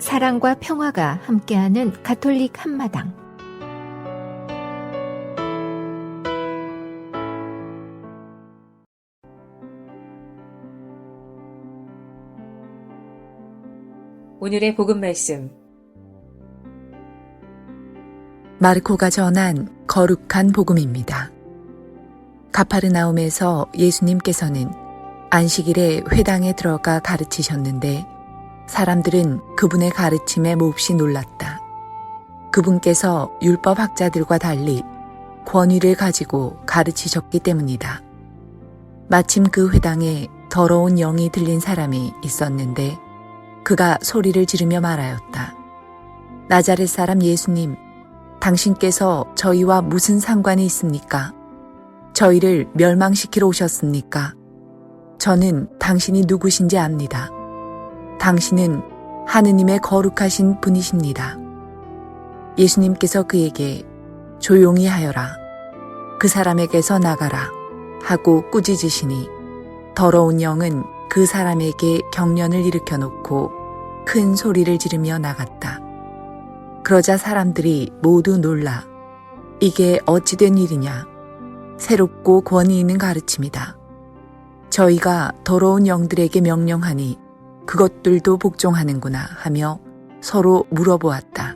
사랑과 평화가 함께하는 가톨릭 한마당. 오늘의 복음 말씀. 마르코가 전한 거룩한 복음입니다. 가파르나움에서 예수님께서는 안식일에 회당에 들어가 가르치셨는데 사람들은 그분의 가르침에 몹시 놀랐다. 그분께서 율법학자들과 달리 권위를 가지고 가르치셨기 때문이다. 마침 그 회당에 더러운 영이 들린 사람이 있었는데 그가 소리를 지르며 말하였다. 나자렛 사람 예수님, 당신께서 저희와 무슨 상관이 있습니까? 저희를 멸망시키러 오셨습니까? 저는 당신이 누구신지 압니다. 당신은 하느님의 거룩하신 분이십니다. 예수님께서 그에게 조용히 하여라. 그 사람에게서 나가라 하고 꾸짖으시니 더러운 영은 그 사람에게 경련을 일으켜 놓고 큰 소리를 지르며 나갔다. 그러자 사람들이 모두 놀라 이게 어찌 된 일이냐? 새롭고 권위 있는 가르침이다. 저희가 더러운 영들에게 명령하니 그것들도 복종하는구나 하며 서로 물어보았다.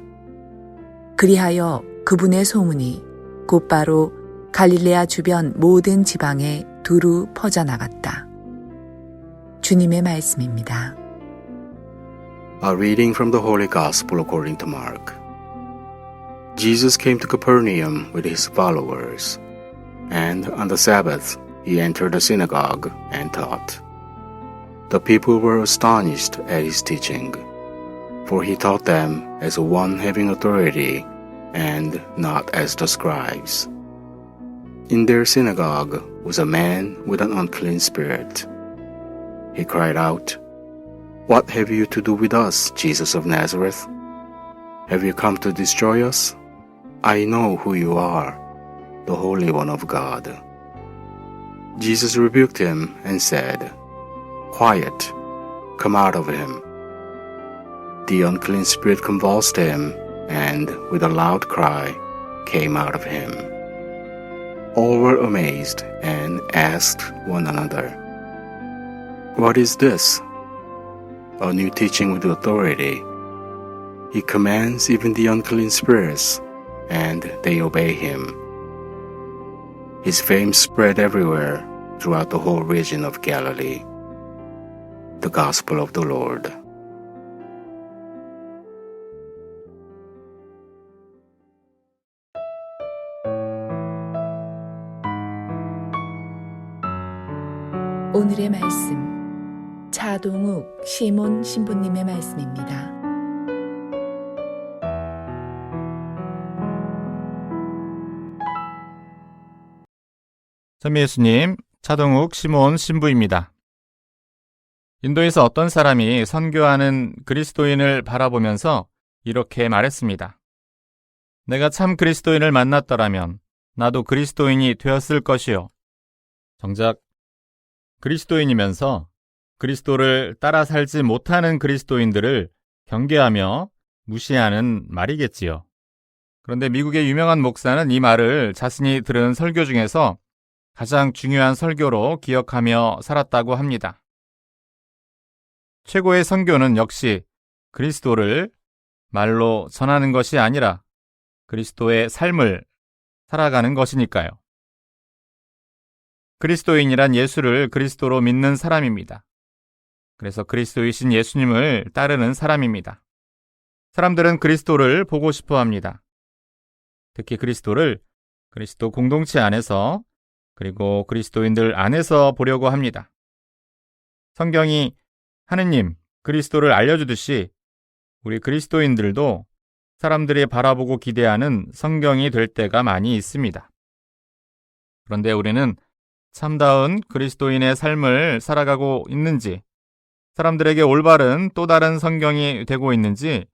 그리하여 그분의 소문이 곧바로 갈릴레아 주변 모든 지방에 두루 퍼져나갔다. 주님의 말씀입니다. A reading from the Holy Gospel according to Mark. Jesus came to Capernaum with his followers, and on the Sabbath he entered the synagogue and taught. The people were astonished at his teaching, for he taught them as one having authority and not as the scribes. In their synagogue was a man with an unclean spirit. He cried out, "What have you to do with us, Jesus of Nazareth? Have you come to destroy us? I know who you are, the Holy One of God." Jesus rebuked him and said, "Quiet, come out of him." The unclean spirit convulsed him, and with a loud cry came out of him. All were amazed and asked one another, "What is this? A new teaching with authority. He commands even the unclean spirits, and they obey him." His fame spread everywhere throughout the whole region of Galilee. The Gospel of the Lord. 오늘의 말씀, 차동욱 시몬 신부님의 말씀입니다. 참 예수님, 차동욱 시몬 신부입니다. 인도에서 어떤 사람이 선교하는 그리스도인을 바라보면서 이렇게 말했습니다. 내가 참 그리스도인을 만났더라면 나도 그리스도인이 되었을 것이요. 정작 그리스도인이면서 그리스도를 따라 살지 못하는 그리스도인들을 경계하며 무시하는 말이겠지요. 그런데 미국의 유명한 목사는 이 말을 자신이 들은 설교 중에서 가장 중요한 설교로 기억하며 살았다고 합니다. 최고의 선교는 역시 그리스도를 말로 전하는 것이 아니라 그리스도의 삶을 살아가는 것이니까요. 그리스도인이란 예수를 그리스도로 믿는 사람입니다. 그래서 그리스도이신 예수님을 따르는 사람입니다. 사람들은 그리스도를 보고 싶어 합니다. 특히 그리스도를 그리스도 공동체 안에서 그리고 그리스도인들 안에서 보려고 합니다. 성경이 하느님, 그리스도를 알려주듯이 우리 그리스도인들도 사람들이 바라보고 기대하는 성경이 될 때가 많이 있습니다. 그런데 우리는 참다운 그리스도인의 삶을 살아가고 있는지, 사람들에게 올바른 또 다른 성경이 되고 있는지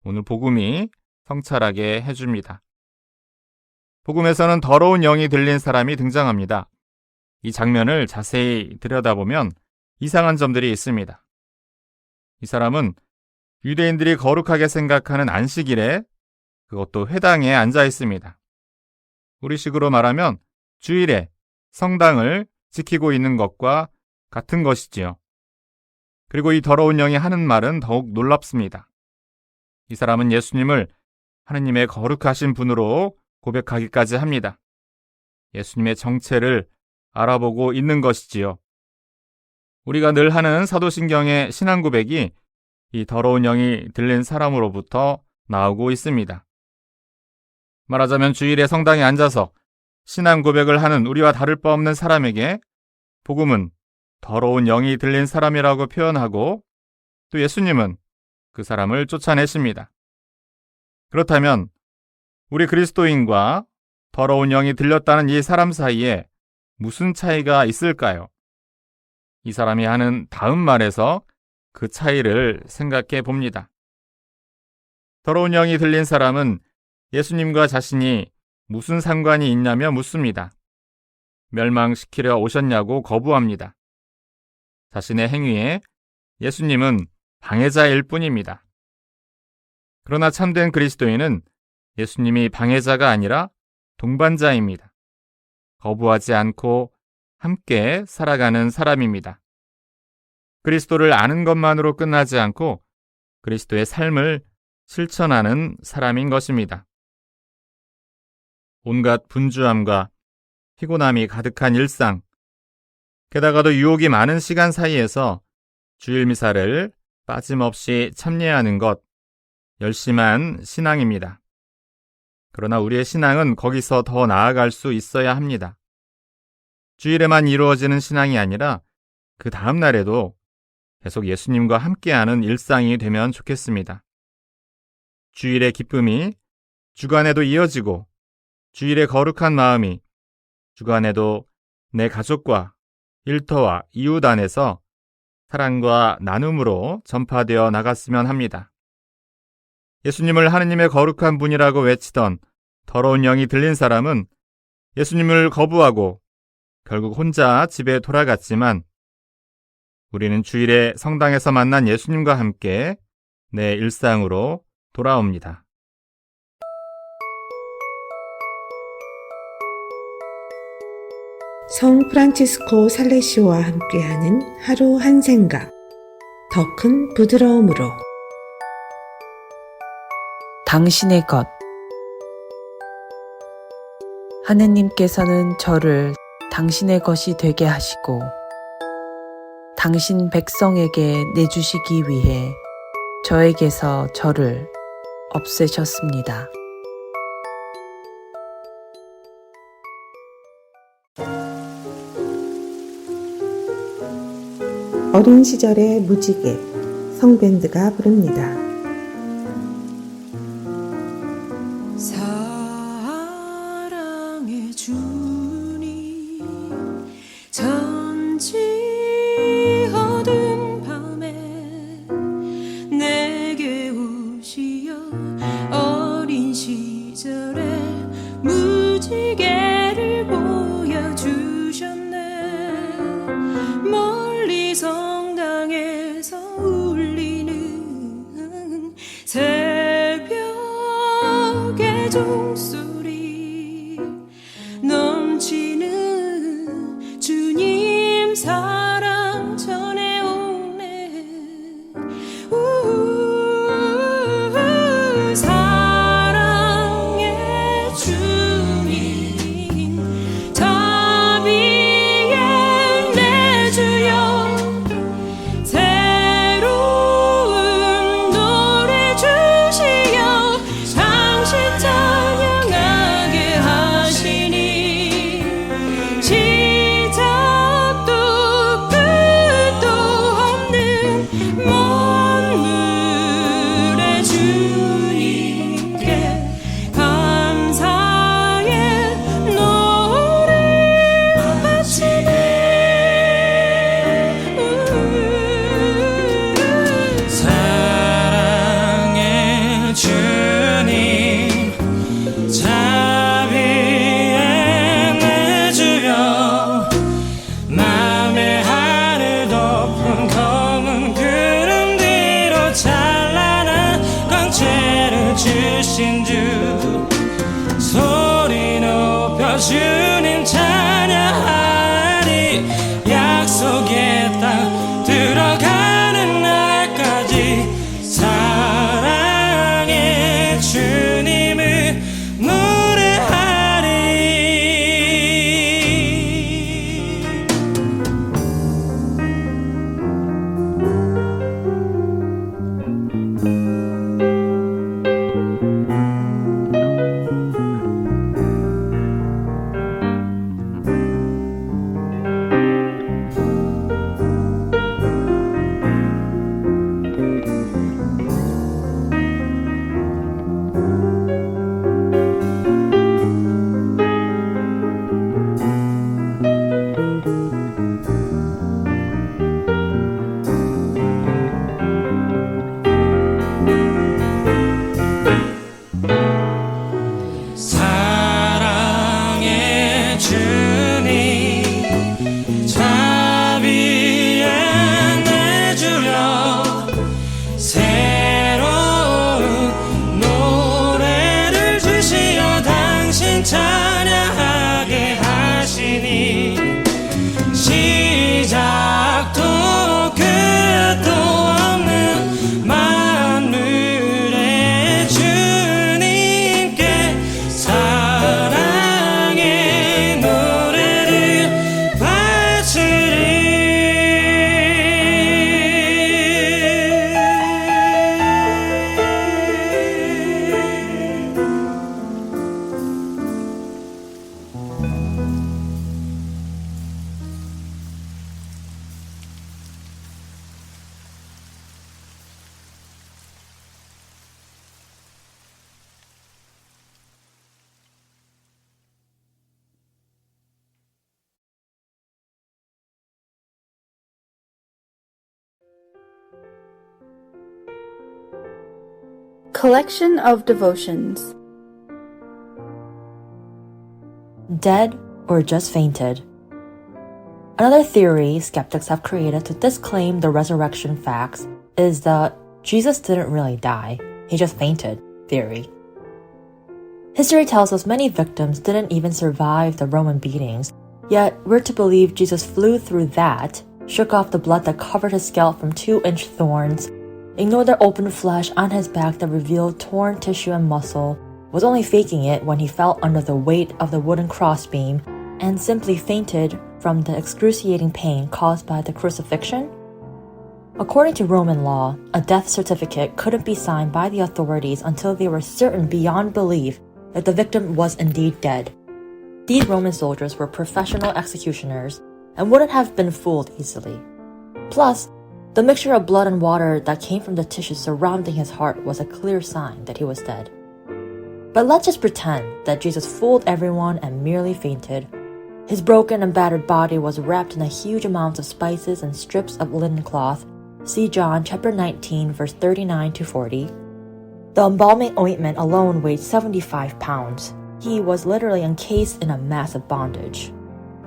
오늘 복음이 성찰하게 해줍니다. 복음에서는 더러운 영이 들린 사람이 등장합니다. 이 장면을 자세히 들여다보면 이상한 점들이 있습니다. 이 사람은 유대인들이 거룩하게 생각하는 안식일에, 그것도 회당에 앉아 있습니다. 우리식으로 말하면 주일에 성당을 지키고 있는 것과 같은 것이지요. 그리고 이 더러운 영이 하는 말은 더욱 놀랍습니다. 이 사람은 예수님을 하느님의 거룩하신 분으로 고백하기까지 합니다. 예수님의 정체를 알아보고 있는 것이지요. 우리가 늘 하는 사도신경의 신앙 고백이 이 더러운 영이 들린 사람으로부터 나오고 있습니다. 말하자면 주일에 성당에 앉아서 신앙 고백을 하는 우리와 다를 바 없는 사람에게 복음은 더러운 영이 들린 사람이라고 표현하고, 또 예수님은 그 사람을 쫓아내십니다. 그렇다면 우리 그리스도인과 더러운 영이 들렸다는 이 사람 사이에 무슨 차이가 있을까요? 이 사람이 하는 다음 말에서 그 차이를 생각해 봅니다. 더러운 영이 들린 사람은 예수님과 자신이 무슨 상관이 있냐며 묻습니다. 멸망시키려 오셨냐고 거부합니다. 자신의 행위에 예수님은 방해자일 뿐입니다. 그러나 참된 그리스도인은 예수님이 방해자가 아니라 동반자입니다. 거부하지 않고 함께 살아가는 사람입니다. 그리스도를 아는 것만으로 끝나지 않고 그리스도의 삶을 실천하는 사람인 것입니다. 온갖 분주함과 피곤함이 가득한 일상, 게다가도 유혹이 많은 시간 사이에서 주일 미사를 빠짐없이 참여하는 것, 열심한 신앙입니다. 그러나 우리의 신앙은 거기서 더 나아갈 수 있어야 합니다. 주일에만 이루어지는 신앙이 아니라 그 다음 날에도 계속 예수님과 함께하는 일상이 되면 좋겠습니다. 주일의 기쁨이 주간에도 이어지고, 주일의 거룩한 마음이 주간에도 내 가족과 일터와 이웃 안에서 사랑과 나눔으로 전파되어 나갔으면 합니다. 예수님을 하느님의 거룩한 분이라고 외치던 더러운 영이 들린 사람은 예수님을 거부하고 결국 혼자 집에 돌아갔지만, 우리는 주일에 성당에서 만난 예수님과 함께 내 일상으로 돌아옵니다. 성 프란치스코 살레시오와 함께하는 하루 한 생각, 더 큰 부드러움으로. 당신의 것. 하느님께서는 저를 당신의 것이 되게 하시고 당신 백성에게 내주시기 위해 저에게서 저를 없애셨습니다. 어린 시절의 무지개, 성밴드가 부릅니다. 사랑의 주님, 전지 어두운 밤에 내게 오시어 어린 시절의 무지개를 보여주셨네. 멀리 성당에서 울리는 주신 주 소리 높여 주님 찬양하리 약속의 땅 들어가는 날까지 사랑의 주님을 노래하리. 사랑의 주님 자비에 내주려 새로운 노래를 주시어 당신 찬양하게 하시니 시작도 끝도 없는 만물의 주님께 사랑의 노래를 바치리. Collection of Devotions. Dead or just fainted. Another theory skeptics have created to disclaim the resurrection facts is the Jesus didn't really die, he just fainted theory. History tells us many victims didn't even survive the Roman beatings, yet we're to believe Jesus flew through that, shook off the blood that covered his scalp from 2-inch thorns, ignored the open flesh on his back that revealed torn tissue and muscle, was only faking it when he fell under the weight of the wooden crossbeam, and simply fainted from the excruciating pain caused by the crucifixion? According to Roman law, a death certificate couldn't be signed by the authorities until they were certain beyond belief that the victim was indeed dead. These Roman soldiers were professional executioners and wouldn't have been fooled easily. Plus, the mixture of blood and water that came from the tissue surrounding his heart was a clear sign that he was dead. But let's just pretend that Jesus fooled everyone and merely fainted. His broken and battered body was wrapped in a huge amount of spices and strips of linen cloth. See John chapter 19, verse 39 to 40. The embalming ointment alone weighed 75 pounds. He was literally encased in a massive bondage.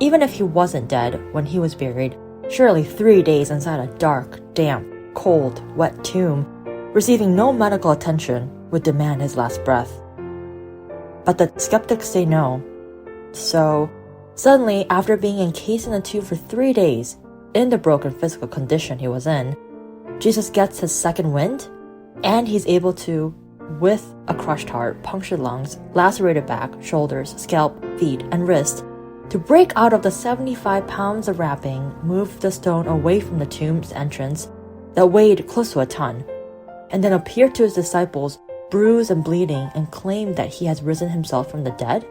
Even if he wasn't dead when he was buried, surely 3 days inside a dark, damp, cold, wet tomb, receiving no medical attention, would demand his last breath. But the skeptics say no. So, suddenly, after being encased in a tomb for 3 days, in the broken physical condition he was in, Jesus gets his second wind, and he's able to, with a crushed heart, punctured lungs, lacerated back, shoulders, scalp, feet, and wrist, to break out of the 75 pounds of wrapping, move the stone away from the tomb's entrance that weighed close to a ton, and then appear to his disciples, bruised and bleeding, and claim that he has risen himself from the dead?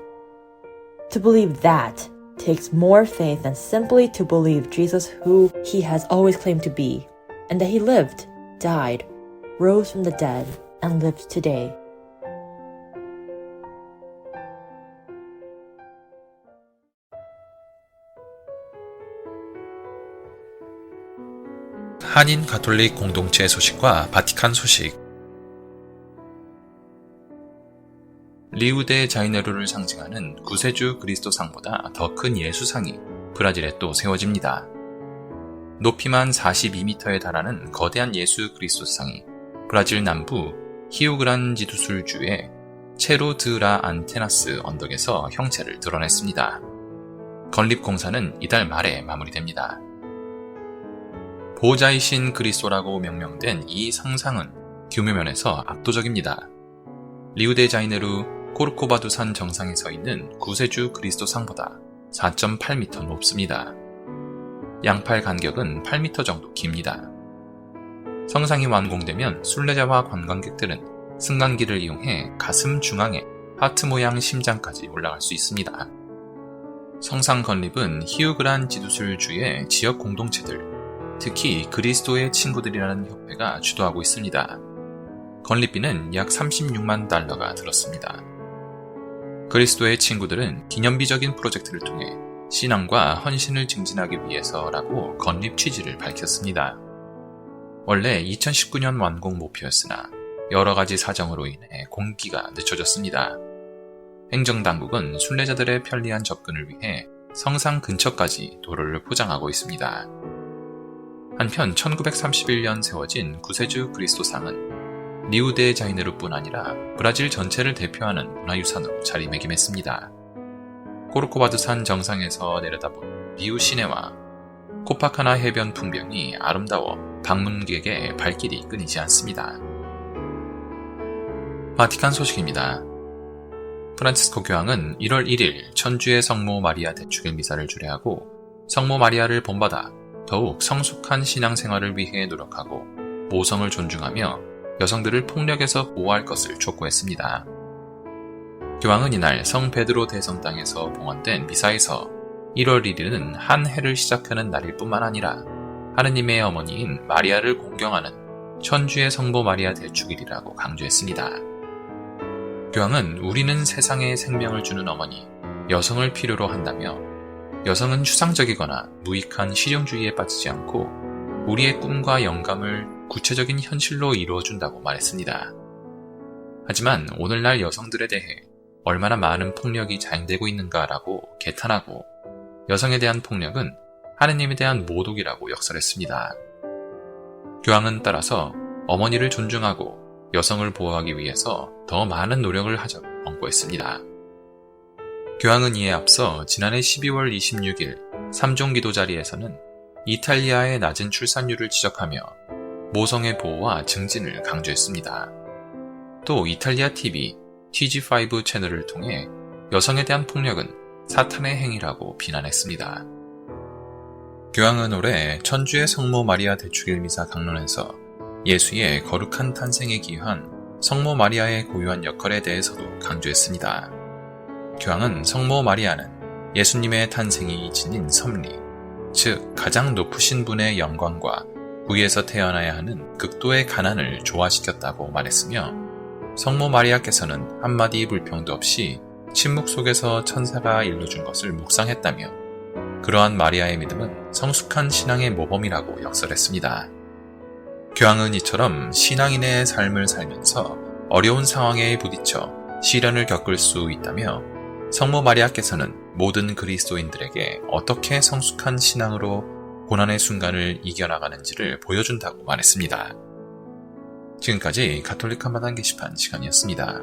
To believe that takes more faith than simply to believe Jesus who he has always claimed to be, and that he lived, died, rose from the dead, and lives today. 한인 가톨릭 공동체 소식과 바티칸 소식. 리우데 자이네로를 상징하는 구세주 그리스도상보다 더 큰 예수상이 브라질에 또 세워집니다. 높이만 42m에 달하는 거대한 예수 그리스도상이 브라질 남부 히우그란 지두술주의 체루 드 라 안테나스 언덕에서 형체를 드러냈습니다. 건립공사는 이달 말에 마무리됩니다. 보호자이신 그리스도라고 명명된 이 상상은 규모면에서 압도적입니다. 리우데자이네루 코르코바두산 정상에 서 있는 구세주 그리스도상보다 4.8m 높습니다. 양팔 간격은 8m 정도 깁니다. 성상이 완공되면 순례자와 관광객들은 승강기를 이용해 가슴 중앙에 하트 모양 심장까지 올라갈 수 있습니다. 성상 건립은 히우그란 지두술주의 지역 공동체들, 특히 그리스도의 친구들이라는 협회가 주도하고 있습니다. 건립비는 약 36만 달러가 들었습니다. 그리스도의 친구들은 기념비적인 프로젝트를 통해 신앙과 헌신을 증진하기 위해서라고 건립 취지를 밝혔습니다. 원래 2019년 완공 목표였으나 여러 가지 사정으로 인해 공기가 늦춰졌습니다. 행정당국은 순례자들의 편리한 접근을 위해 성상 근처까지 도로를 포장하고 있습니다. 한편 1931년 세워진 구세주 그리스도상은 리우데자이네루뿐 아니라 브라질 전체를 대표하는 문화유산으로 자리매김했습니다. 코르코바두산 정상에서 내려다본 리우 시내와 코파카나 해변 풍경이 아름다워 방문객의 발길이 끊이지 않습니다. 바티칸 소식입니다. 프란치스코 교황은 1월 1일 천주의 성모 마리아 대축일 미사를 주례하고 성모 마리아를 본받아 더욱 성숙한 신앙생활을 위해 노력하고 모성을 존중하며 여성들을 폭력에서 보호할 것을 촉구했습니다. 교황은 이날 성 베드로 대성당에서 봉헌된 미사에서 1월 1일은 한 해를 시작하는 날일 뿐만 아니라 하느님의 어머니인 마리아를 공경하는 천주의 성모 마리아 대축일이라고 강조했습니다. 교황은 우리는 세상에 생명을 주는 어머니, 여성을 필요로 한다며 여성은 추상적이거나 무익한 실용주의에 빠지지 않고 우리의 꿈과 영감을 구체적인 현실로 이루어준다고 말했습니다. 하지만 오늘날 여성들에 대해 얼마나 많은 폭력이 자행되고 있는가라고 개탄하고 여성에 대한 폭력은 하느님에 대한 모독이라고 역설했습니다. 교황은 따라서 어머니를 존중하고 여성을 보호하기 위해서 더 많은 노력을 하자고 권고했습니다. 교황은 이에 앞서 지난해 12월 26일 3종 기도 자리에서는 이탈리아의 낮은 출산율을 지적하며 모성의 보호와 증진을 강조했습니다. 또 이탈리아 TV TG5 채널을 통해 여성에 대한 폭력은 사탄의 행위라고 비난했습니다. 교황은 올해 천주의 성모 마리아 대축일 미사 강론에서 예수의 거룩한 탄생에 기여한 성모 마리아의 고유한 역할에 대해서도 강조했습니다. 교황은 성모 마리아는 예수님의 탄생이 지닌 섭리, 즉 가장 높으신 분의 영광과 위에서 태어나야 하는 극도의 가난을 조화시켰다고 말했으며 성모 마리아께서는 한마디 불평도 없이 침묵 속에서 천사가 일러준 것을 묵상했다며 그러한 마리아의 믿음은 성숙한 신앙의 모범이라고 역설했습니다. 교황은 이처럼 신앙인의 삶을 살면서 어려운 상황에 부딪혀 시련을 겪을 수 있다며 성모 마리아께서는 모든 그리스도인들에게 어떻게 성숙한 신앙으로 고난의 순간을 이겨나가는지를 보여준다고 말했습니다. 지금까지 가톨릭 한마당 게시판 시간이었습니다.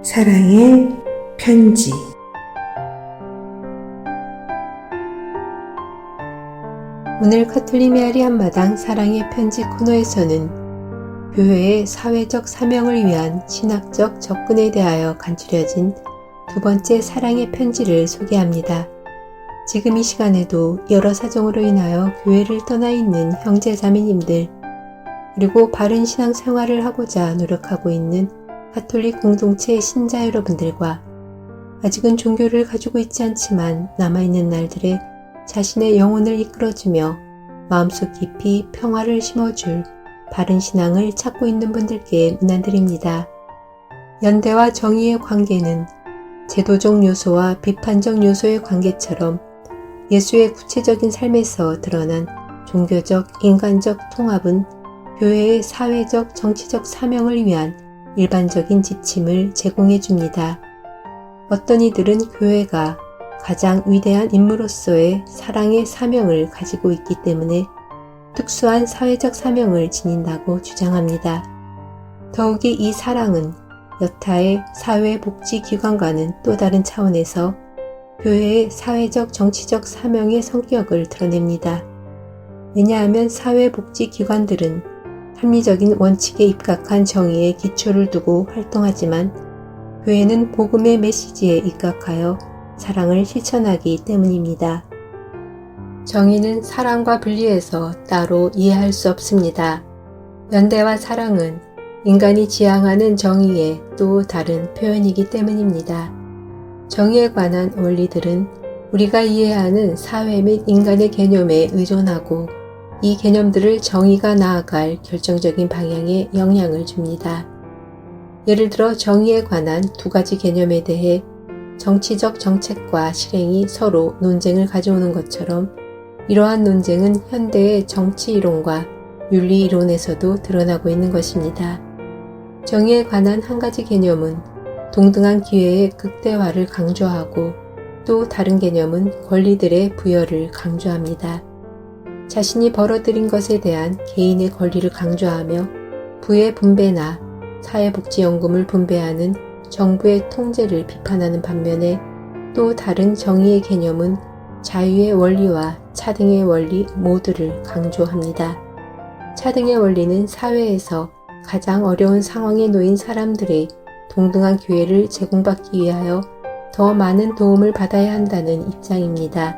사랑의 편지. 오늘 가톨릭 메아리 한마당 사랑의 편지 코너에서는 교회의 사회적 사명을 위한 신학적 접근에 대하여 간추려진 두 번째 사랑의 편지를 소개합니다. 지금 이 시간에도 여러 사정으로 인하여 교회를 떠나 있는 형제자매님들, 그리고 바른 신앙생활을 하고자 노력하고 있는 가톨릭 공동체 신자 여러분들과 아직은 종교를 가지고 있지 않지만 남아있는 날들에 자신의 영혼을 이끌어주며 마음속 깊이 평화를 심어줄 바른 신앙을 찾고 있는 분들께 문안드립니다. 연대와 정의의 관계는 제도적 요소와 비판적 요소의 관계처럼 예수의 구체적인 삶에서 드러난 종교적, 인간적 통합은 교회의 사회적, 정치적 사명을 위한 일반적인 지침을 제공해 줍니다. 어떤 이들은 교회가 가장 위대한 인물로서의 사랑의 사명을 가지고 있기 때문에 특수한 사회적 사명을 지닌다고 주장합니다. 더욱이 이 사랑은 여타의 사회복지기관과는 또 다른 차원에서 교회의 사회적 정치적 사명의 성격을 드러냅니다. 왜냐하면 사회복지기관들은 합리적인 원칙에 입각한 정의에 기초를 두고 활동하지만 교회는 복음의 메시지에 입각하여 사랑을 실천하기 때문입니다. 정의는 사랑과 분리해서 따로 이해할 수 없습니다. 연대와 사랑은 인간이 지향하는 정의의 또 다른 표현이기 때문입니다. 정의에 관한 원리들은 우리가 이해하는 사회 및 인간의 개념에 의존하고 이 개념들을 정의가 나아갈 결정적인 방향에 영향을 줍니다. 예를 들어 정의에 관한 두 가지 개념에 대해 정치적 정책과 실행이 서로 논쟁을 가져오는 것처럼 이러한 논쟁은 현대의 정치 이론과 윤리 이론에서도 드러나고 있는 것입니다. 정의에 관한 한 가지 개념은 동등한 기회의 극대화를 강조하고 또 다른 개념은 권리들의 부여를 강조합니다. 자신이 벌어들인 것에 대한 개인의 권리를 강조하며 부의 분배나 사회복지연금을 분배하는 정부의 통제를 비판하는 반면에 또 다른 정의의 개념은 자유의 원리와 차등의 원리 모두를 강조합니다. 차등의 원리는 사회에서 가장 어려운 상황에 놓인 사람들의 동등한 기회를 제공받기 위하여 더 많은 도움을 받아야 한다는 입장입니다.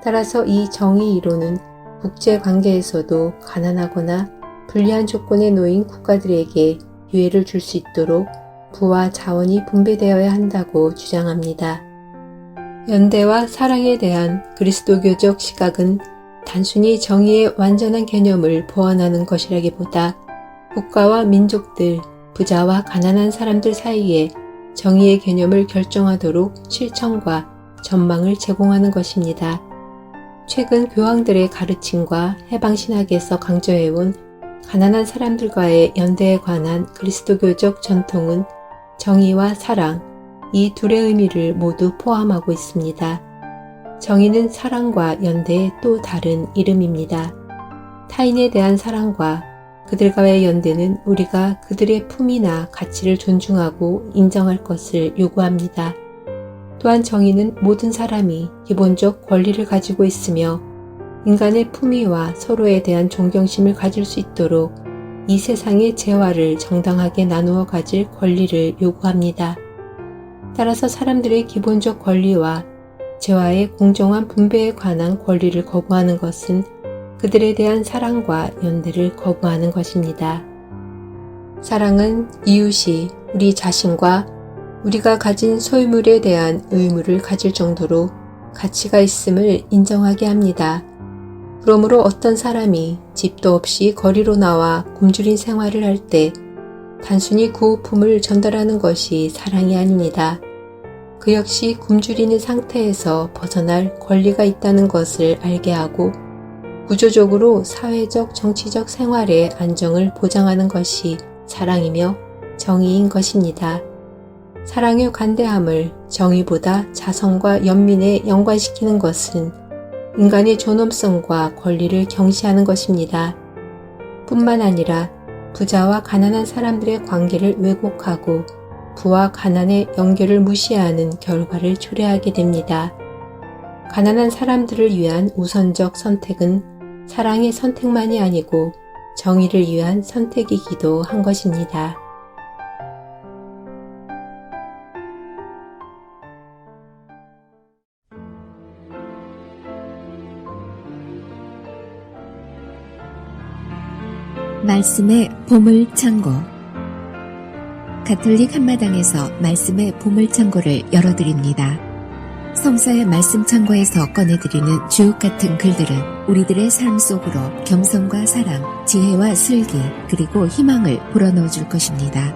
따라서 이 정의 이론은 국제관계에서도 가난하거나 불리한 조건에 놓인 국가들에게 기회를 줄 수 있도록 부와 자원이 분배되어야 한다고 주장합니다. 연대와 사랑에 대한 그리스도교적 시각은 단순히 정의의 완전한 개념을 보완하는 것이라기보다 국가와 민족들, 부자와 가난한 사람들 사이에 정의의 개념을 결정하도록 실천과 전망을 제공하는 것입니다. 최근 교황들의 가르침과 해방신학에서 강조해온 가난한 사람들과의 연대에 관한 그리스도교적 전통은 정의와 사랑, 이 둘의 의미를 모두 포함하고 있습니다. 정의는 사랑과 연대의 또 다른 이름입니다. 타인에 대한 사랑과 그들과의 연대는 우리가 그들의 품이나 가치를 존중하고 인정할 것을 요구합니다. 또한 정의는 모든 사람이 기본적 권리를 가지고 있으며 인간의 품위와 서로에 대한 존경심을 가질 수 있도록 이 세상의 재화를 정당하게 나누어 가질 권리를 요구합니다. 따라서 사람들의 기본적 권리와 재화의 공정한 분배에 관한 권리를 거부하는 것은 그들에 대한 사랑과 연대를 거부하는 것입니다. 사랑은 이웃이 우리 자신과 우리가 가진 소유물에 대한 의무를 가질 정도로 가치가 있음을 인정하게 합니다. 그러므로 어떤 사람이 집도 없이 거리로 나와 굶주린 생활을 할 때 단순히 구호품을 전달하는 것이 사랑이 아닙니다. 그 역시 굶주리는 상태에서 벗어날 권리가 있다는 것을 알게 하고 구조적으로 사회적 정치적 생활의 안정을 보장하는 것이 사랑이며 정의인 것입니다. 사랑의 관대함을 정의보다 자성과 연민에 연관시키는 것은 인간의 존엄성과 권리를 경시하는 것입니다. 뿐만 아니라 부자와 가난한 사람들의 관계를 왜곡하고 부와 가난의 연결을 무시하는 결과를 초래하게 됩니다. 가난한 사람들을 위한 우선적 선택은 사랑의 선택만이 아니고 정의를 위한 선택이기도 한 것입니다. 말씀의 보물창고. 가톨릭 한마당에서 말씀의 보물창고를 열어드립니다. 성사의 말씀창고에서 꺼내드리는 주옥같은 글들은 우리들의 삶 속으로 겸손과 사랑, 지혜와 슬기, 그리고 희망을 불어넣어 줄 것입니다.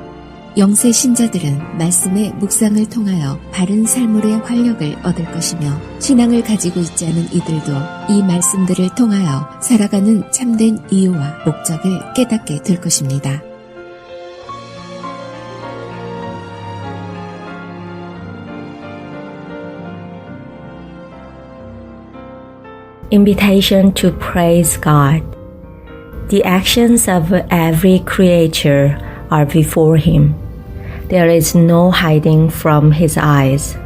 영세 신자들은 말씀의 묵상을 통하여 바른 삶으로의 활력을 얻을 것이며, 신앙을 가지고 있지 않은 이들도 이 말씀들을 통하여 살아가는 참된 이유와 목적을 깨닫게 될 것입니다. invitation to praise God. The actions of every creature are before Him. There is no hiding from His eyes.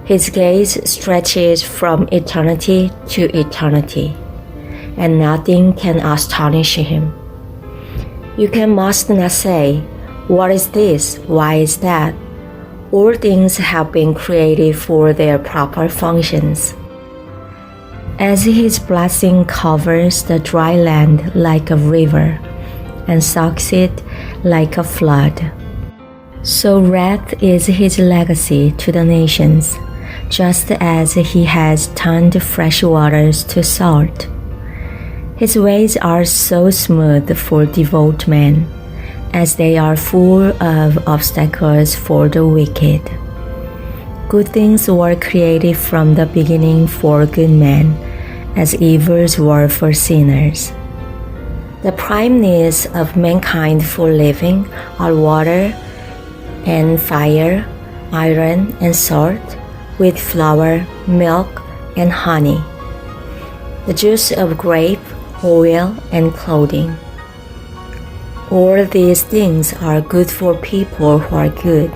His gaze stretches from eternity to eternity, and nothing can astonish Him. Must not say, "What is this? Why is that?" All things have been created for their proper functions. As His blessing covers the dry land like a river and sucks it like a flood, so wrath is His legacy to the nations, just as He has turned fresh waters to salt. His ways are so smooth for devout men, as they are full of obstacles for the wicked. Good things were created from the beginning for good men, as evils were for sinners. The prime needs of mankind for living are water and fire, iron and salt, with flour, milk, and honey, the juice of grape, oil, and clothing. All these things are good for people who are good,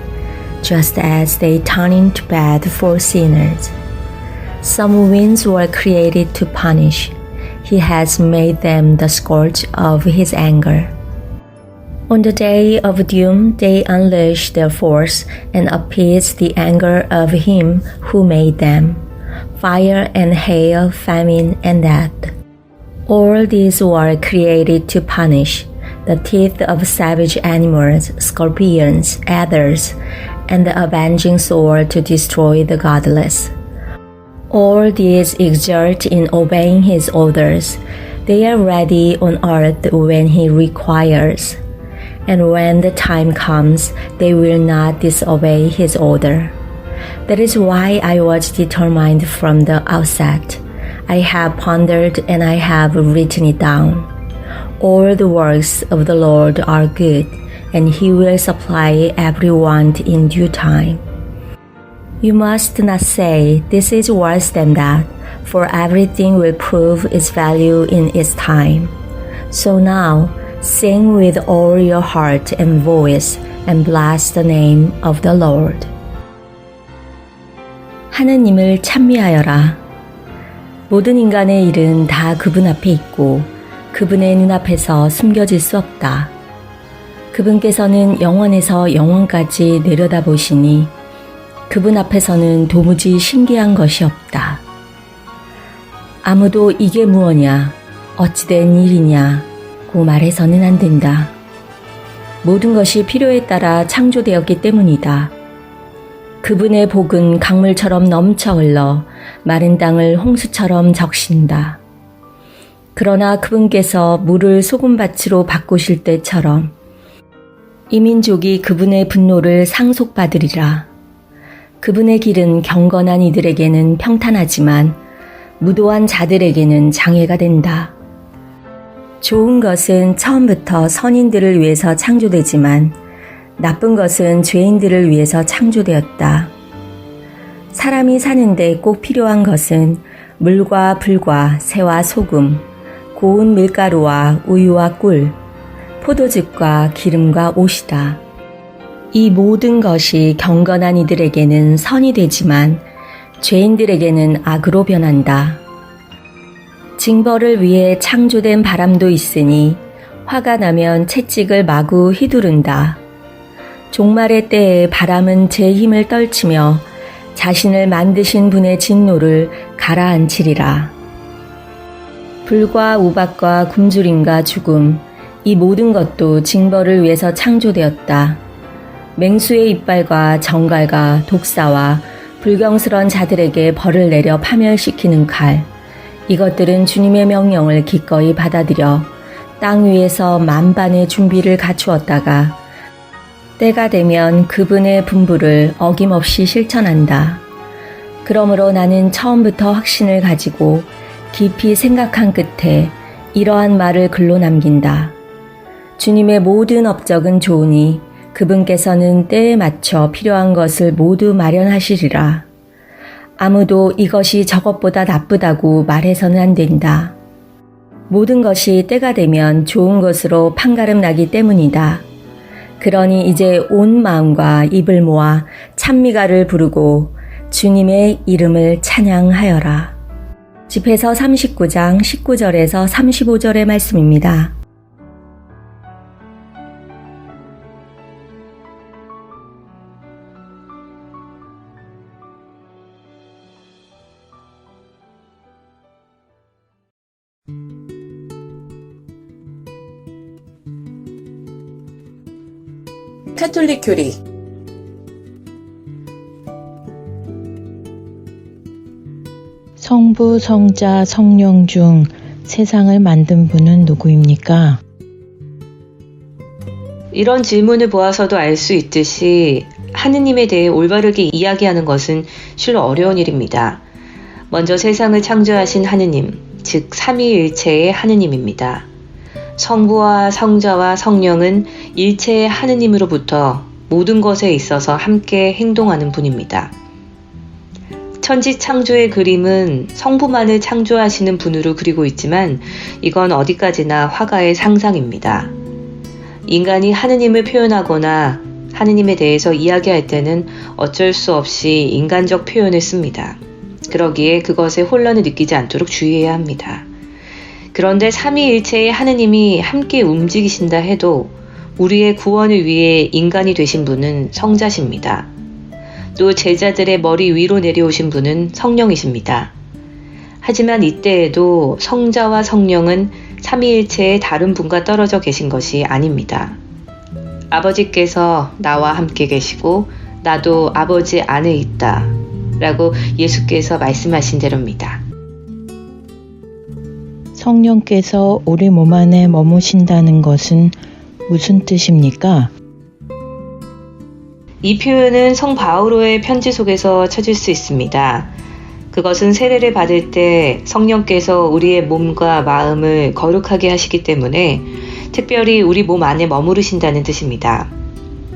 just as they turn into bad for sinners. Some winds were created to punish. He has made them the scourge of His anger. On the day of doom, they unleash their force and appease the anger of Him who made them. Fire and hail, famine and death. All these were created to punish the teeth of savage animals, scorpions, adders, and the avenging sword to destroy the godless. All these exert in obeying His orders. They are ready on earth when He requires, and when the time comes, they will not disobey His order. That is why I was determined from the outset. I have pondered and I have written it down. All the works of the Lord are good, and He will supply every want in due time. You must not say, "This is worse than that," for everything will prove its value in its time. So now, sing with all your heart and voice, and bless the name of the Lord. 하느님을 찬미하여라. 모든 인간의 일은 다 그분 앞에 있고 그분의 눈앞에서 숨겨질 수 없다. 그분께서는 영원에서 영원까지 내려다보시니 그분 앞에서는 도무지 신기한 것이 없다. 아무도 이게 무엇이냐, 어찌된 일이냐고 말해서는 안 된다. 모든 것이 필요에 따라 창조되었기 때문이다. 그분의 복은 강물처럼 넘쳐 흘러 마른 땅을 홍수처럼 적신다. 그러나 그분께서 물을 소금밭으로 바꾸실 때처럼 이 민족이 그분의 분노를 상속받으리라. 그분의 길은 경건한 이들에게는 평탄하지만 무도한 자들에게는 장애가 된다. 좋은 것은 처음부터 선인들을 위해서 창조되지만 나쁜 것은 죄인들을 위해서 창조되었다. 사람이 사는데 꼭 필요한 것은 물과 불과 새와 소금, 고운 밀가루와 우유와 꿀, 포도즙과 기름과 옷이다. 이 모든 것이 경건한 이들에게는 선이 되지만 죄인들에게는 악으로 변한다. 징벌을 위해 창조된 바람도 있으니 화가 나면 채찍을 마구 휘두른다. 종말의 때에 바람은 제 힘을 떨치며 자신을 만드신 분의 진노를 가라앉히리라. 불과 우박과 굶주림과 죽음, 이 모든 것도 징벌을 위해서 창조되었다. 맹수의 이빨과 정갈과 독사와 불경스런 자들에게 벌을 내려 파멸시키는 칼, 이것들은 주님의 명령을 기꺼이 받아들여 땅 위에서 만반의 준비를 갖추었다가 때가 되면 그분의 분부를 어김없이 실천한다. 그러므로 나는 처음부터 확신을 가지고 깊이 생각한 끝에 이러한 말을 글로 남긴다. 주님의 모든 업적은 좋으니 그분께서는 때에 맞춰 필요한 것을 모두 마련하시리라. 아무도 이것이 저것보다 나쁘다고 말해서는 안 된다. 모든 것이 때가 되면 좋은 것으로 판가름 나기 때문이다. 그러니 이제 온 마음과 입을 모아 찬미가를 부르고 주님의 이름을 찬양하여라. 집회서 39장 19절에서 35절의 말씀입니다. 카톨릭 교리 성부, 성자, 성령 중 세상을 만든 분은 누구입니까? 이런 질문을 보아서도 알 수 있듯이 하느님에 대해 올바르게 이야기하는 것은 실로 어려운 일입니다. 먼저 세상을 창조하신 하느님, 즉 삼위일체의 하느님입니다. 성부와 성자와 성령은 일체의 하느님으로부터 모든 것에 있어서 함께 행동하는 분입니다. 천지 창조의 그림은 성부만을 창조하시는 분으로 그리고 있지만 이건 어디까지나 화가의 상상입니다. 인간이 하느님을 표현하거나 하느님에 대해서 이야기할 때는 어쩔 수 없이 인간적 표현을 씁니다. 그러기에 그것에 혼란을 느끼지 않도록 주의해야 합니다. 그런데 삼위일체의 하느님이 함께 움직이신다 해도 우리의 구원을 위해 인간이 되신 분은 성자십니다. 또 제자들의 머리 위로 내려오신 분은 성령이십니다. 하지만 이때에도 성자와 성령은 삼위일체의 다른 분과 떨어져 계신 것이 아닙니다. 아버지께서 나와 함께 계시고 나도 아버지 안에 있다 라고 예수께서 말씀하신 대로입니다. 성령께서 우리 몸 안에 머무신다는 것은 무슨 뜻입니까? 이 표현은 성 바오로의 편지 속에서 찾을 수 있습니다. 그것은 세례를 받을 때 성령께서 우리의 몸과 마음을 거룩하게 하시기 때문에 특별히 우리 몸 안에 머무르신다는 뜻입니다.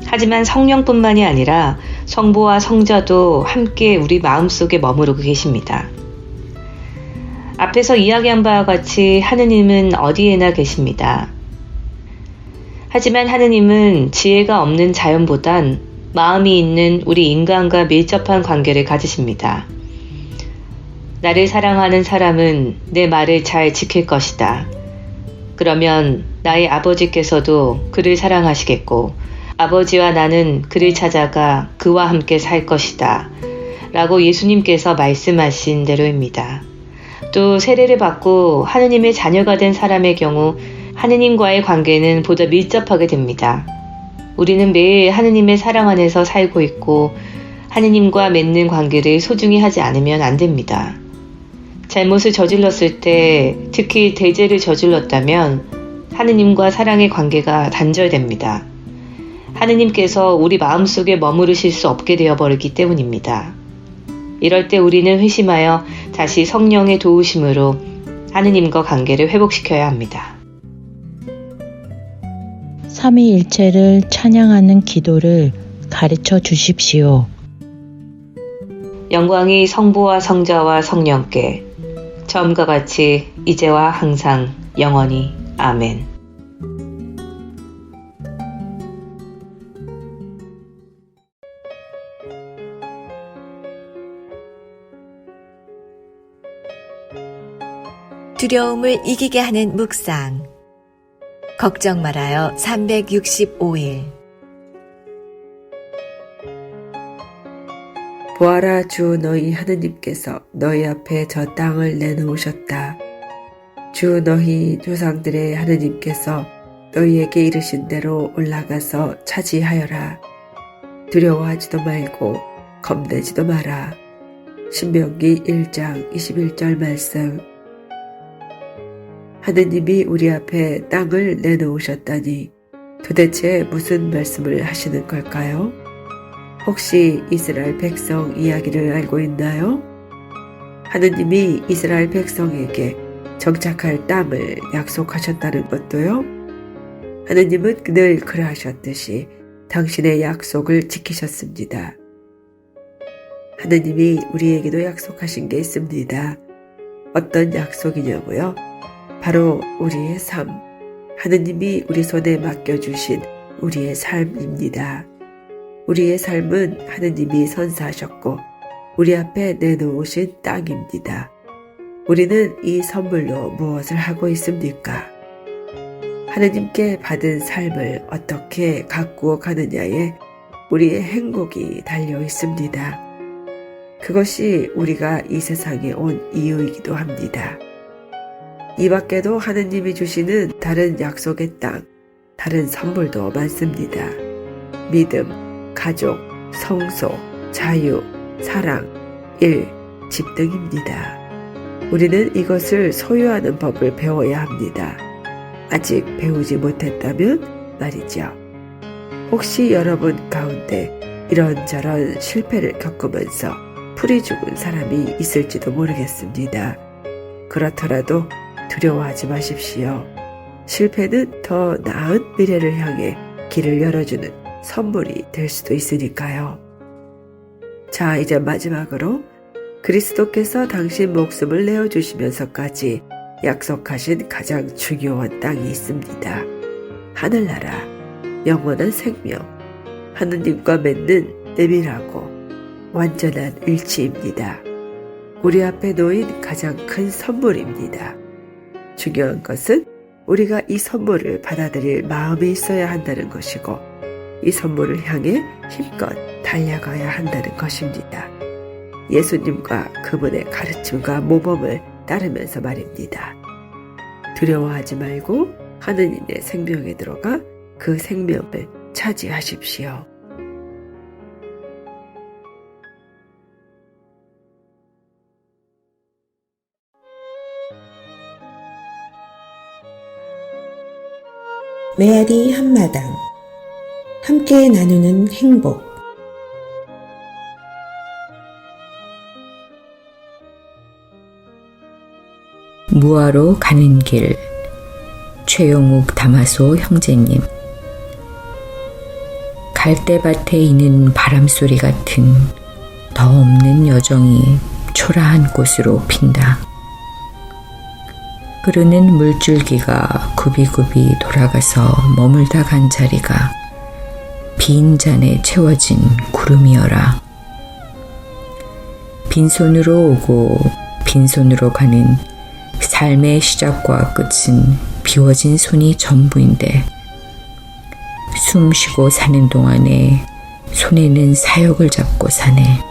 하지만 성령뿐만이 아니라 성부와 성자도 함께 우리 마음속에 머무르고 계십니다. 앞에서 이야기한 바와 같이 하느님은 어디에나 계십니다. 하지만 하느님은 지혜가 없는 자연보단 마음이 있는 우리 인간과 밀접한 관계를 가지십니다. 나를 사랑하는 사람은 내 말을 잘 지킬 것이다. 그러면 나의 아버지께서도 그를 사랑하시겠고 아버지와 나는 그를 찾아가 그와 함께 살 것이다. 라고 예수님께서 말씀하신 대로입니다. 또 세례를 받고 하느님의 자녀가 된 사람의 경우 하느님과의 관계는 보다 밀접하게 됩니다. 우리는 매일 하느님의 사랑 안에서 살고 있고 하느님과 맺는 관계를 소중히 하지 않으면 안 됩니다. 잘못을 저질렀을 때, 특히 대죄를 저질렀다면 하느님과 사랑의 관계가 단절됩니다. 하느님께서 우리 마음속에 머무르실 수 없게 되어버리기 때문입니다. 이럴 때 우리는 회심하여 다시 성령의 도우심으로 하느님과 관계를 회복시켜야 합니다. 삼위일체를 찬양하는 기도를 가르쳐 주십시오. 영광이 성부와 성자와 성령께 처음과 같이 이제와 항상 영원히 아멘. 두려움을 이기게 하는 묵상. 걱정 말아요. 365일. 보아라, 주 너희 하느님께서 너희 앞에 저 땅을 내놓으셨다. 주 너희 조상들의 하느님께서 너희에게 이르신 대로 올라가서 차지하여라. 두려워하지도 말고 겁내지도 마라. 신명기 1장 21절 말씀. 하느님이 우리 앞에 땅을 내놓으셨다니 도대체 무슨 말씀을 하시는 걸까요? 혹시 이스라엘 백성 이야기를 알고 있나요? 하느님이 이스라엘 백성에게 정착할 땅을 약속하셨다는 것도요? 하느님은 늘 그러하셨듯이 당신의 약속을 지키셨습니다. 하느님이 우리에게도 약속하신 게 있습니다. 어떤 약속이냐고요? 바로 우리의 삶, 하느님이 우리 손에 맡겨주신 우리의 삶입니다. 우리의 삶은 하느님이 선사하셨고 우리 앞에 내놓으신 땅입니다. 우리는 이 선물로 무엇을 하고 있습니까? 하느님께 받은 삶을 어떻게 가꾸어 가느냐에 우리의 행복이 달려 있습니다. 그것이 우리가 이 세상에 온 이유이기도 합니다. 이 밖에도 하느님이 주시는 다른 약속의 땅, 다른 선물도 많습니다. 믿음, 가족, 성소, 자유, 사랑, 일, 집 등입니다. 우리는 이것을 소유하는 법을 배워야 합니다. 아직 배우지 못했다면 말이죠. 혹시 여러분 가운데 이런저런 실패를 겪으면서 풀이 죽은 사람이 있을지도 모르겠습니다. 그렇더라도 두려워하지 마십시오. 실패는 더 나은 미래를 향해 길을 열어주는 선물이 될 수도 있으니까요. 자, 이제 마지막으로 그리스도께서 당신 목숨을 내어주시면서까지 약속하신 가장 중요한 땅이 있습니다. 하늘나라, 영원한 생명, 하느님과 맺는 내밀하고 완전한 일치입니다. 우리 앞에 놓인 가장 큰 선물입니다. 중요한 것은 우리가 이 선물을 받아들일 마음이 있어야 한다는 것이고 이 선물을 향해 힘껏 달려가야 한다는 것입니다. 예수님과 그분의 가르침과 모범을 따르면서 말입니다. 두려워하지 말고 하느님의 생명에 들어가 그 생명을 차지하십시오. 메아리 한마당 함께 나누는 행복 무화로 가는 길 최용욱 다마소 형제님 갈대밭에 이는 바람소리 같은 더 없는 여정이 초라한 곳으로 핀다. 흐르는 물줄기가 굽이굽이 돌아가서 머물다 간 자리가 빈 잔에 채워진 구름이여라. 빈손으로 오고 빈손으로 가는 삶의 시작과 끝은 비워진 손이 전부인데 숨 쉬고 사는 동안에 손에는 사역을 잡고 사네.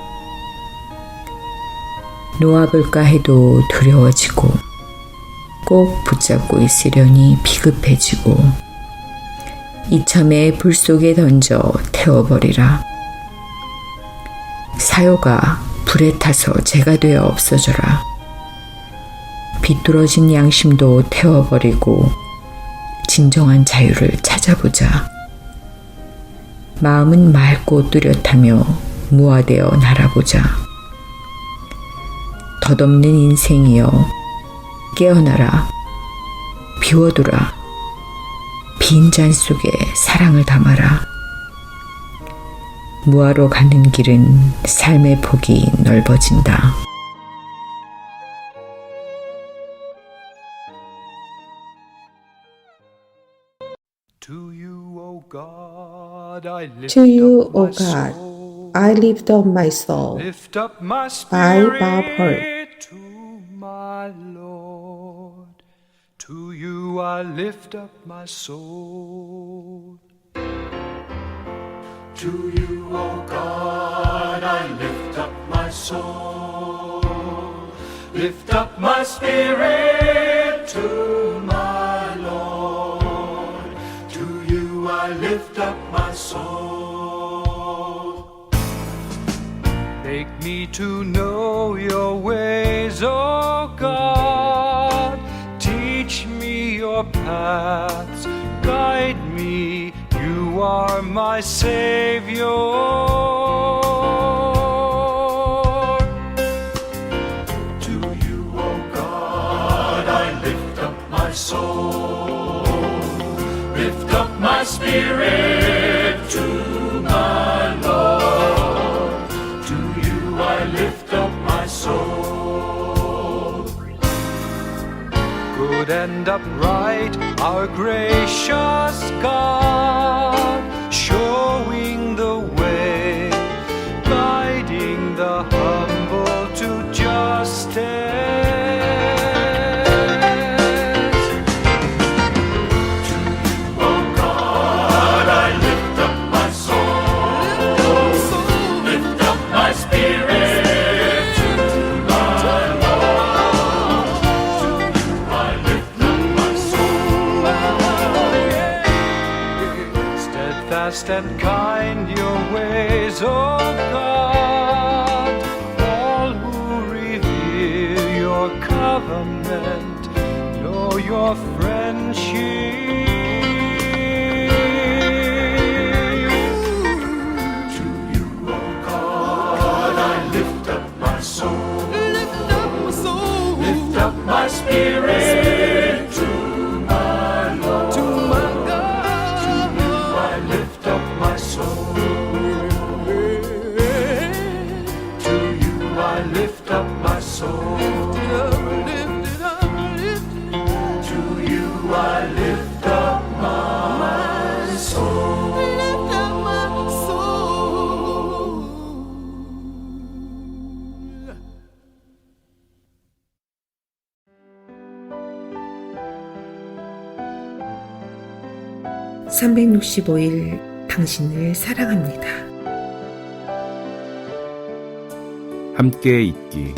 놓아볼까 해도 두려워지고 꼭 붙잡고 있으려니 비급해지고 이참에 불 속에 던져 태워버리라. 사요가 불에 타서 재가 되어 없어져라. 비뚤어진 양심도 태워버리고 진정한 자유를 찾아보자. 마음은 맑고 뚜렷하며 무화되어 날아보자. 덧없는 인생이여 깨어나라. 비워두라. 빈 잔 속에 사랑을 담아라. 무화로 가는 길은 삶의 폭이 넓어진다. To you, O God, I lift up my soul. By Bob Hurt. my Lord. To you I lift up my soul. To you, O God, I lift up my soul. Lift up my spirit to my Lord. To you I lift up my soul. Make me to know your ways, O God. Teach me your paths, guide me. You are my Savior. To you, O God, I lift up my soul. Lift up my spirit to my Lord. To you I lift up my soul. Good and upright, our gracious God, showing the way, guiding the humble to justice. And kind your ways, O God, all who revere your covenant know your friendship. To you, O God, I lift up my soul, lift up my soul, lift up my spirit to my Lord, to my God. To you I lift up my soul. To you I lift up my soul. To you I lift up my soul. Lift up my soul. 365일 당신을 사랑합니다. 함께 있기.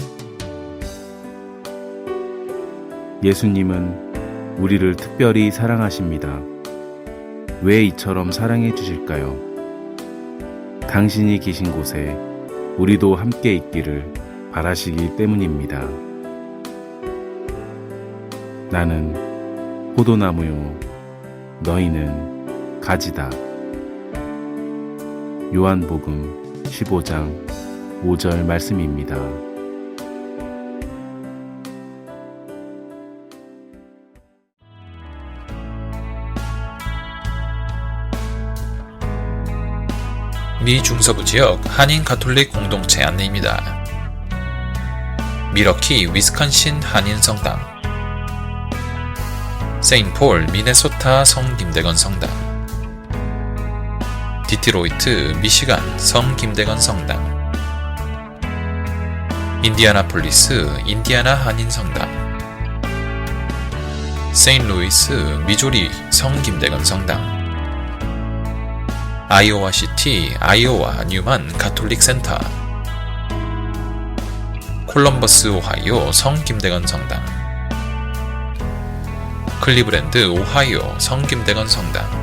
예수님은 우리를 특별히 사랑하십니다. 왜 이처럼 사랑해 주실까요? 당신이 계신 곳에 우리도 함께 있기를 바라시기 때문입니다. 나는 포도나무요, 너희는 가지다. 요한복음 15장 5절 말씀입니다. 미 중서부 지역 한인 가톨릭 공동체 안내입니다. 미러키 위스콘신 한인 성당, 세인폴 미네소타 성 김대건 성당, 디트로이트 미시간 성 김대건 성당, 인디애나폴리스 인디애나 한인 성당, 세인루이스 미조리 성 김대건 성당, 아이오와 시티 아이오와 뉴만 가톨릭 센터, 콜럼버스 오하이오 성 김대건 성당, 클리브랜드 오하이오 성 김대건 성당,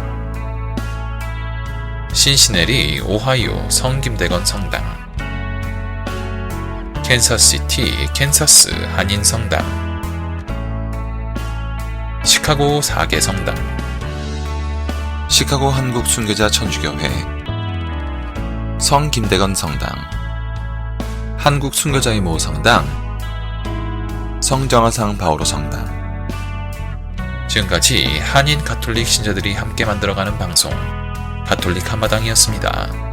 신시내리 오하이오 성 김대건 성당, 캔사스시티 캔사스 한인 성당, 시카고 4개 성당, 시카고 한국 순교자 천주교회, 성 김대건 성당, 한국 순교자의 모 성당, 성정화상 바오로 성당. 지금까지 한인 가톨릭 신자들이 함께 만들어가는 방송 가톨릭 한마당이었습니다.